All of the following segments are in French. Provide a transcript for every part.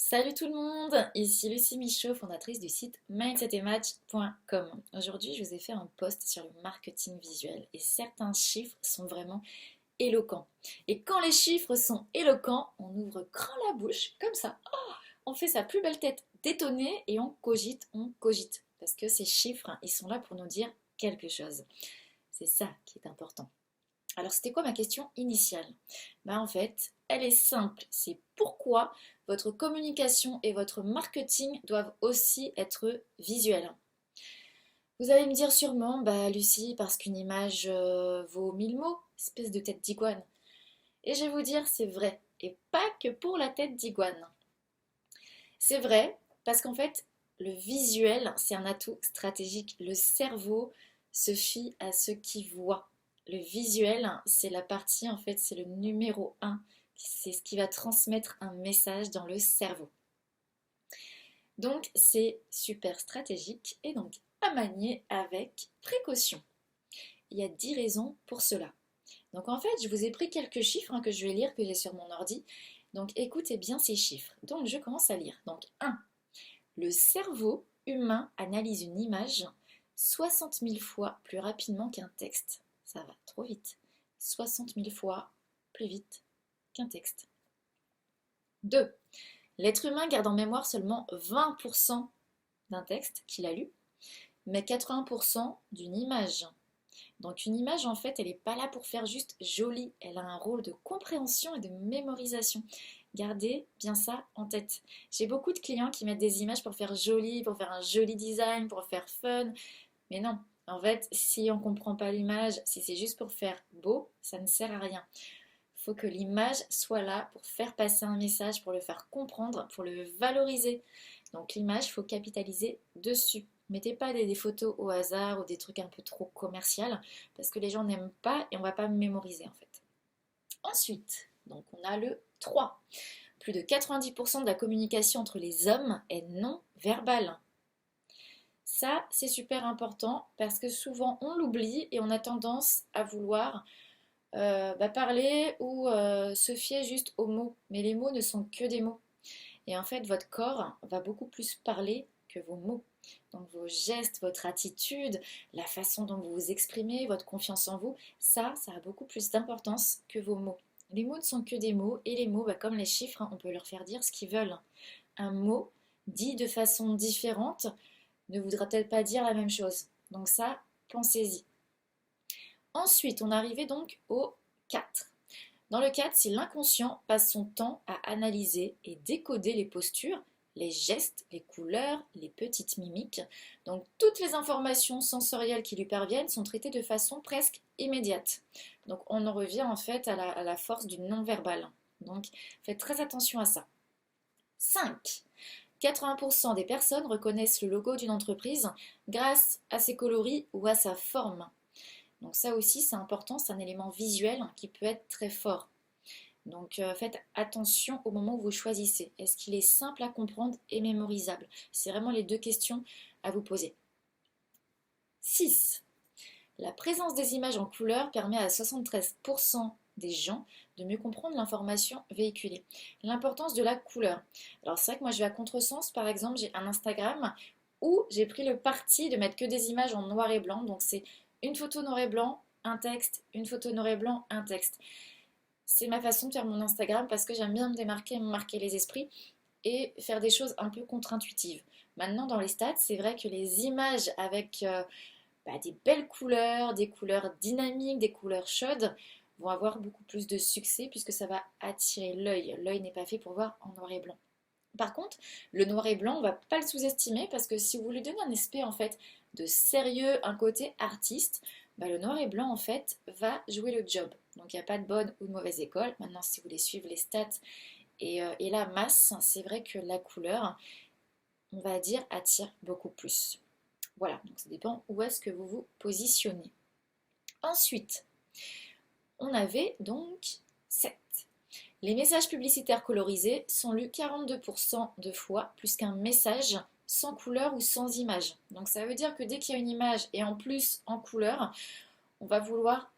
Salut tout le monde, ici Lucie Michaud, fondatrice du site mindsetetmatch.com. Aujourd'hui, je vous ai fait un post sur le marketing visuel et certains chiffres sont vraiment éloquents. Et quand les chiffres sont éloquents, on ouvre grand la bouche, comme ça. On fait sa plus belle tête détonnée et on cogite. Parce que ces chiffres, ils sont là pour nous dire quelque chose. C'est ça qui est important. Alors, c'était quoi ma question initiale? En fait, elle est simple. C'est pourquoi votre communication et votre marketing doivent aussi être visuels. Vous allez me dire sûrement, Lucie, parce qu'une image vaut 1000 mots, espèce de tête d'iguane. Et je vais vous dire, c'est vrai. Et pas que pour la tête d'iguane. C'est vrai, parce qu'en fait, le visuel, c'est un atout stratégique. Le cerveau se fie à ce qu'il voit. Le visuel, c'est la partie, en fait, c'est le numéro un. C'est ce qui va transmettre un message dans le cerveau. Donc, c'est super stratégique et donc à manier avec précaution. Il y a 10 raisons pour cela. Donc, en fait, je vous ai pris quelques chiffres que je vais lire, que j'ai sur mon ordi. Donc, écoutez bien ces chiffres. Donc, je commence à lire. Donc, 1. Le cerveau humain analyse une image 60 000 fois plus rapidement qu'un texte. Ça va trop vite. 60 000 fois plus vite qu'un texte. 2. L'être humain garde en mémoire seulement 20% d'un texte qu'il a lu, mais 80% d'une image. Donc une image, en fait, elle n'est pas là pour faire juste jolie. Elle a un rôle de compréhension et de mémorisation. Gardez bien ça en tête. J'ai beaucoup de clients qui mettent des images pour faire joli, pour faire un joli design, pour faire fun. Mais non, en fait, si on ne comprend pas l'image, si c'est juste pour faire beau, ça ne sert à rien. Il faut que l'image soit là pour faire passer un message, pour le faire comprendre, pour le valoriser. Donc l'image, il faut capitaliser dessus. Mettez pas des photos au hasard ou des trucs un peu trop commerciaux parce que les gens n'aiment pas et on va pas mémoriser en fait. Ensuite, donc on a le 3. Plus de 90% de la communication entre les hommes est non verbale. Ça, c'est super important parce que souvent on l'oublie et on a tendance à vouloir parler ou se fier juste aux mots. Mais les mots ne sont que des mots. Et en fait, votre corps va beaucoup plus parler que vos mots. Donc vos gestes, votre attitude, la façon dont vous vous exprimez, votre confiance en vous, ça a beaucoup plus d'importance que vos mots. Les mots ne sont que des mots et les mots, comme les chiffres, on peut leur faire dire ce qu'ils veulent. Un mot dit de façon différente ne voudra peut-être pas dire la même chose. Donc ça, pensez-y. Ensuite, on arrivait donc au 4. Dans le 4, si l'inconscient passe son temps à analyser et décoder les postures, les gestes, les couleurs, les petites mimiques, donc toutes les informations sensorielles qui lui parviennent sont traitées de façon presque immédiate. Donc on en revient en fait à la force du non-verbal. Donc faites très attention à ça. 5. 80% des personnes reconnaissent le logo d'une entreprise grâce à ses coloris ou à sa forme. Donc ça aussi c'est important, c'est un élément visuel qui peut être très fort. Donc faites attention au moment où vous choisissez. Est-ce qu'il est simple à comprendre et mémorisable? C'est vraiment les deux questions à vous poser. 6. La présence des images en couleur permet à 73% des gens de mieux comprendre l'information véhiculée. L'importance de la couleur. Alors c'est vrai que moi je vais à contresens, par exemple j'ai un Instagram où j'ai pris le parti de mettre que des images en noir et blanc. Donc c'est une photo noir et blanc, un texte, une photo noir et blanc, un texte. C'est ma façon de faire mon Instagram parce que j'aime bien me démarquer, me marquer les esprits et faire des choses un peu contre-intuitives. Maintenant, dans les stats, c'est vrai que les images avec des belles couleurs, des couleurs dynamiques, des couleurs chaudes vont avoir beaucoup plus de succès puisque ça va attirer l'œil. L'œil n'est pas fait pour voir en noir et blanc. Par contre, le noir et blanc, on ne va pas le sous-estimer parce que si vous lui donnez un aspect en fait de sérieux, un côté artiste, le noir et blanc en fait va jouer le job. Donc il n'y a pas de bonne ou de mauvaise école. Maintenant, si vous voulez suivre les stats et la masse, c'est vrai que la couleur, on va dire, attire beaucoup plus. Voilà, donc ça dépend où est-ce que vous vous positionnez. Ensuite, on avait donc 7. Les messages publicitaires colorisés sont lus 42% de fois plus qu'un message sans couleur ou sans image. Donc ça veut dire que dès qu'il y a une image et en plus en couleur, on va vouloir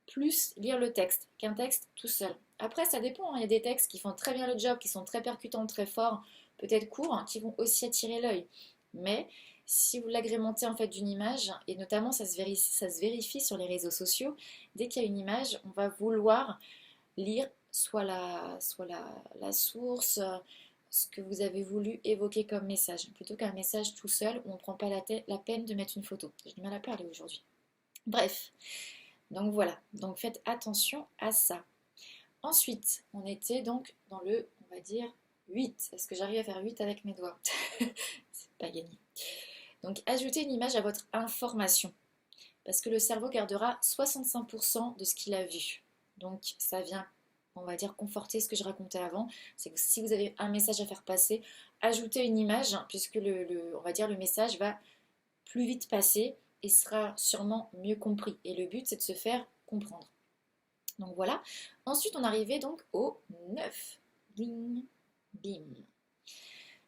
plus lire le texte qu'un texte tout seul. Après, ça dépend, il y a des textes qui font très bien le job, qui sont très percutants, très forts. peut-être courts, qui vont aussi attirer l'œil. Mais si vous l'agrémentez en fait d'une image, et notamment ça se vérifie sur les réseaux sociaux, dès qu'il y a une image, on va vouloir lire soit la source, ce que vous avez voulu évoquer comme message, plutôt qu'un message tout seul où on ne prend pas la peine de mettre une photo. J'ai du mal à parler aujourd'hui. Bref, donc voilà, donc faites attention à ça. Ensuite, on était donc dans le, on va dire, 8. Est-ce que j'arrive à faire 8 avec mes doigts? C'est pas gagné. Donc ajoutez une image à votre information, parce que le cerveau gardera 65% de ce qu'il a vu. Donc ça vient, on va dire, conforter ce que je racontais avant. C'est que si vous avez un message à faire passer, ajoutez une image, puisque on va dire, le message va plus vite passer et sera sûrement mieux compris. Et le but, c'est de se faire comprendre. Donc voilà. Ensuite, on arrivait donc au 9. Ding, bim.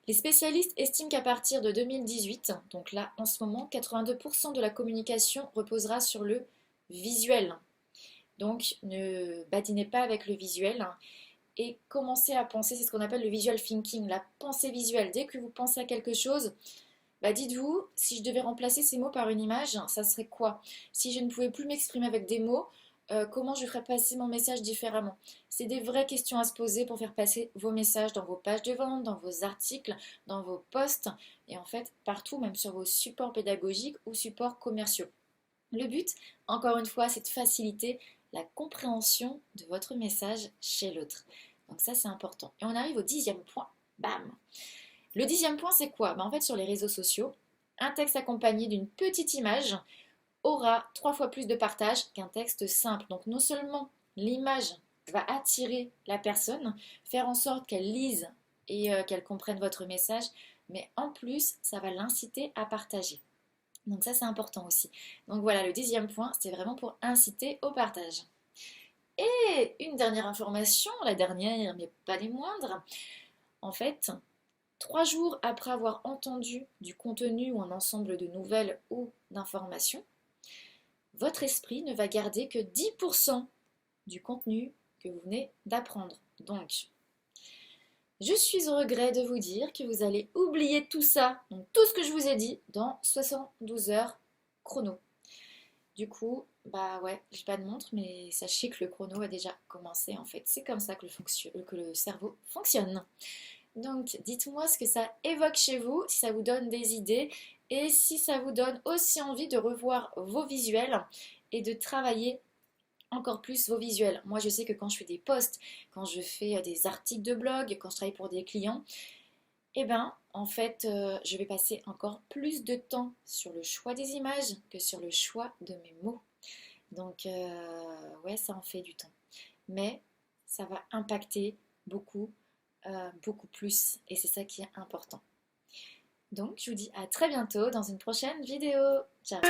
Les spécialistes estiment qu'à partir de 2018, donc là en ce moment, 82% de la communication reposera sur le visuel. Donc ne badinez pas avec le visuel et commencez à penser, c'est ce qu'on appelle le visual thinking, la pensée visuelle. Dès que vous pensez à quelque chose, dites-vous, si je devais remplacer ces mots par une image, ça serait quoi? Si je ne pouvais plus m'exprimer avec des mots, comment je ferais passer mon message différemment? C'est des vraies questions à se poser pour faire passer vos messages dans vos pages de vente, dans vos articles, dans vos posts et en fait partout, même sur vos supports pédagogiques ou supports commerciaux. Le but, encore une fois, c'est de faciliter la compréhension de votre message chez l'autre. Donc ça, c'est important. Et on arrive au 10e point. Bam! Le 10e point, c'est quoi? En fait, sur les réseaux sociaux, un texte accompagné d'une petite image aura 3 fois plus de partage qu'un texte simple. Donc non seulement l'image va attirer la personne, faire en sorte qu'elle lise et qu'elle comprenne votre message, mais en plus, ça va l'inciter à partager. Donc ça, c'est important aussi. Donc voilà, le 10e point, c'était vraiment pour inciter au partage. Et une dernière information, la dernière, mais pas des moindres. En fait, 3 jours après avoir entendu du contenu ou un ensemble de nouvelles ou d'informations, votre esprit ne va garder que 10% du contenu que vous venez d'apprendre. Donc, je suis au regret de vous dire que vous allez oublier tout ça, donc tout ce que je vous ai dit, dans 72 heures chrono. Du coup, ouais, j'ai pas de montre, mais sachez que le chrono a déjà commencé en fait. C'est comme ça que le cerveau fonctionne. Donc, dites-moi ce que ça évoque chez vous, si ça vous donne des idées et si ça vous donne aussi envie de revoir vos visuels et de travailler encore plus vos visuels. Moi, je sais que quand je fais des posts, quand je fais des articles de blog, quand je travaille pour des clients, en fait, je vais passer encore plus de temps sur le choix des images que sur le choix de mes mots. Donc, ouais, ça en fait du temps. Mais ça va impacter beaucoup plus et c'est ça qui est important. Donc je vous dis à très bientôt dans une prochaine vidéo. Ciao.